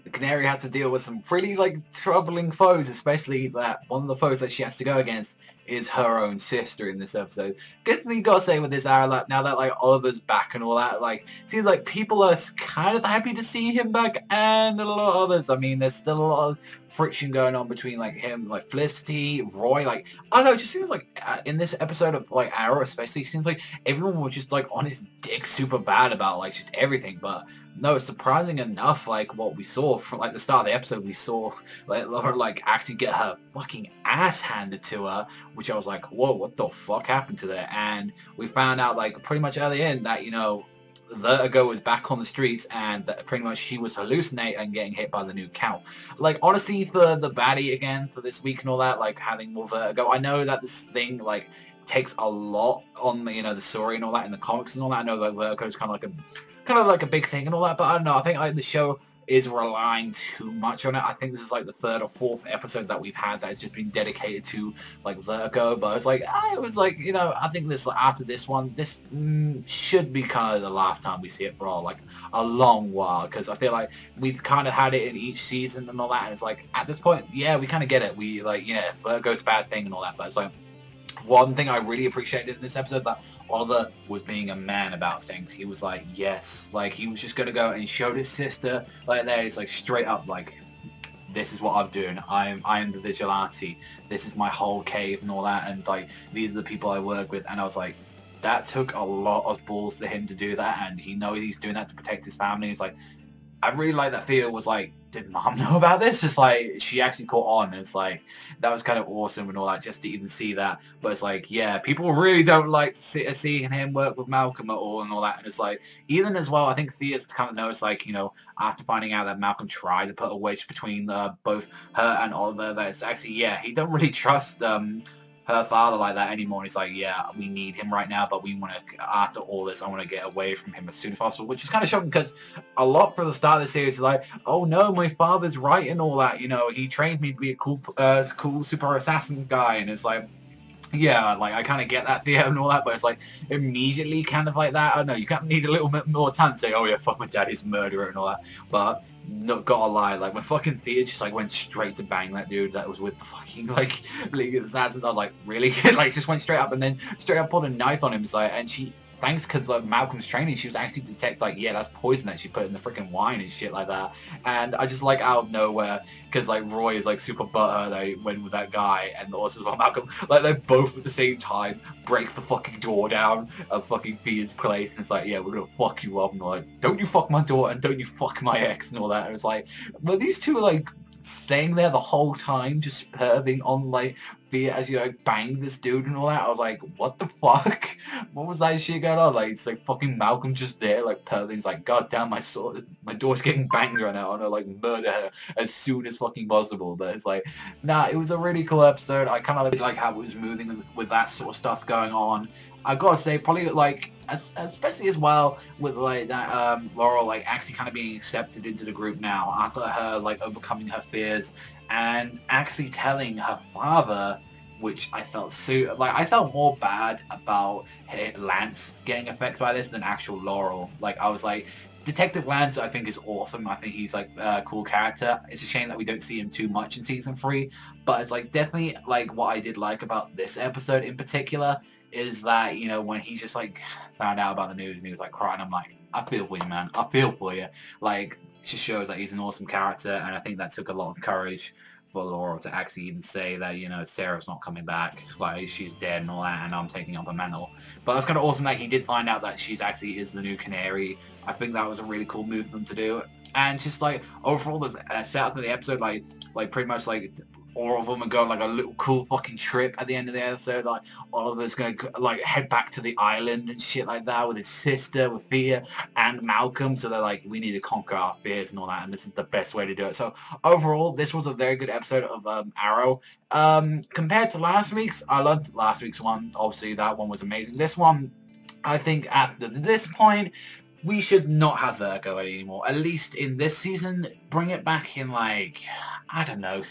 the Canary had to deal with some pretty, like, troubling foes, especially that one of the foes that she has to go against is her own sister in this episode. Good thing you gotta say with this hour, like, now that, like, Oliver's back and all that, like, seems like people are kind of happy to see him back, and a lot of others. I mean, there's still a lot of friction going on between, like, him, like, Felicity, Roy, like, I don't know, it just seems like, in this episode of, like, Arrow especially, it seems like everyone was just, like, on his dick super bad about, like, just everything, but no, it's surprising enough, like, what we saw from, like, the start of the episode. We saw, like, Laura, like, actually get her fucking ass handed to her, which I was like, whoa, what the fuck happened to that? And we found out, like, pretty much early in that, you know, Vertigo was back on the streets and that pretty much she was hallucinating and getting hit by the new Count. Like, honestly, for the baddie again for this week and all that, like, having more Vertigo, I know that this thing, like, takes a lot on, you know, the story and all that in the comics and all that. I know that Vertigo's kind of like a big thing and all that, but I don't know, I think, like, the show is relying too much on it. I think this is like the third or fourth episode that we've had that has just been dedicated to, like, Vertigo, but it's like, it was like, you know, I think this, after this one, this should be kind of the last time we see it for, like, a long while, because I feel like we've kind of had it in each season and all that, and it's like, at this point, yeah, we kind of get it. We, like, yeah, Vertigo's a bad thing and all that, but it's like, one thing I really appreciated in this episode, that Oliver was being a man about things. He was like, yes, like, he was just gonna go, and he showed his sister, like, there, he's like, straight up, like, this is what I'm doing. I am the vigilante. This is my whole cave and all that, and, like, these are the people I work with. And I was like, that took a lot of balls to him to do that, and he knows he's doing that to protect his family. He's like, I really like that Thea was like, did Mom know about this? It's like, she actually caught on. It's like, that was kind of awesome and all that, just to even see that. But it's like, yeah, people really don't like seeing him work with Malcolm at all and all that. And it's like, even as well, I think Thea's kind of noticed, like, you know, after finding out that Malcolm tried to put a wedge between both her and Oliver, that it's actually, yeah, he don't really trust her father like that anymore. And he's like, yeah, we need him right now, but we want to, after all this, I want to get away from him as soon as possible, which is kind of shocking, because a lot for the start of the series is like, oh no, my father's right and all that, you know, he trained me to be a cool super assassin guy, and it's like, yeah, like, I kind of get that Theo and all that, but it's like, immediately kind of like that, I don't know, you kind of need a little bit more time to say, oh yeah, fuck my daddy's a murderer and all that, but not gotta lie, like, when fucking Thea just, like, went straight to bang that dude that was with the fucking, like, League of Assassins, I was like, really? Like, just went straight up and then straight up pulled a knife on him, it's like, and she, thanks, because, like, Malcolm's training, she was actually detect, like, yeah, that's poison that she put in the freaking wine and shit like that. And I just, like, out of nowhere, because, like, Roy is, like, super butthurt that he went with that guy, and also as well Malcolm, like, they both at the same time break the fucking door down of fucking Thea's place, and it's like, yeah, we're gonna fuck you up, and like, don't you fuck my daughter, and don't you fuck my ex, and all that. And it's like, well, these two are, like, staying there the whole time, just perving on, like, Thea as you, like, bang this dude and all that. I was like, what the fuck? What was that shit going on? Like, it's like fucking Malcolm just there, like, perving. He's like, god damn, my daughter's getting banged right now. I want to, like, murder her as soon as fucking possible. But it's like, nah, it was a really cool episode. I kind of like how it was moving with that sort of stuff going on. I gotta say, probably, like, especially as well with, like, that Laurel, like, actually kind of being accepted into the group now after her, like, overcoming her fears and actually telling her father, which I felt I felt more bad about Lance getting affected by this than actual Laurel. Like, I was like, Detective Lance, I think, is awesome. I think he's, like, a cool character. It's a shame that we don't see him too much in season 3, but it's, like, definitely, like, what I did like about this episode in particular is that, you know, when he just, like, found out about the news and he was, like, crying, I'm like, I feel for you, man. I feel for you. Like, it just shows that he's an awesome character, and I think that took a lot of courage for Laurel to actually even say that, you know, Sarah's not coming back, like, she's dead and all that, and I'm taking up a mantle. But that's kind of awesome that he did find out that she's actually is the new Canary. I think that was a really cool move for them to do. And just, like, overall, the setup of the episode, like pretty much, like, all of them are going, like, a little cool fucking trip at the end of the episode. Like, Oliver's going to, like, head back to the island and shit like that with his sister, with Thea, and Malcolm. So they're like, we need to conquer our fears and all that, and this is the best way to do it. So overall, this was a very good episode of Arrow. Compared to last week's, I loved last week's one. Obviously, that one was amazing. This one, I think after this point, we should not have Virgo anymore. At least in this season, bring it back in, like, I don't know,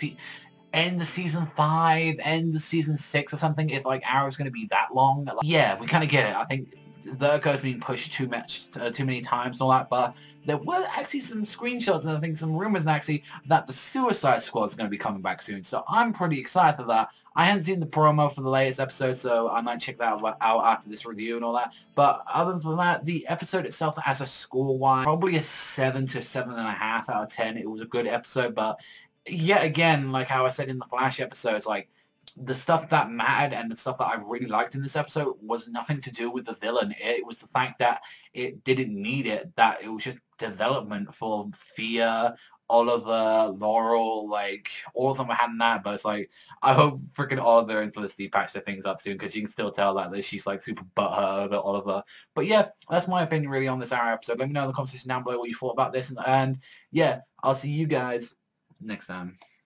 end of season 5, end of season 6 or something, if, like, Arrow's going to be that long. Like, yeah, we kind of get it. I think Virgo's been pushed too many times and all that, but there were actually some screenshots and I think some rumors actually that the Suicide Squad is going to be coming back soon. So I'm pretty excited for that. I hadn't seen the promo for the latest episode, so I might check that out after this review and all that. But other than that, the episode itself as a score-wise, probably a 7 to 7.5 out of 10. It was a good episode, but yet again, like how I said in the Flash episodes, like the stuff that mattered and the stuff that I really liked in this episode was nothing to do with the villain. It was the fact that it didn't need it, that it was just development for Thea, Oliver, Laurel, like, all of them were having that, but it's like, I hope freaking Oliver and Felicity patch their things up soon, because you can still tell that she's, like, super butthurt over Oliver. But yeah, that's my opinion, really, on this Arrow episode. Let me know in the comment section down below what you thought about this, and yeah, I'll see you guys next time.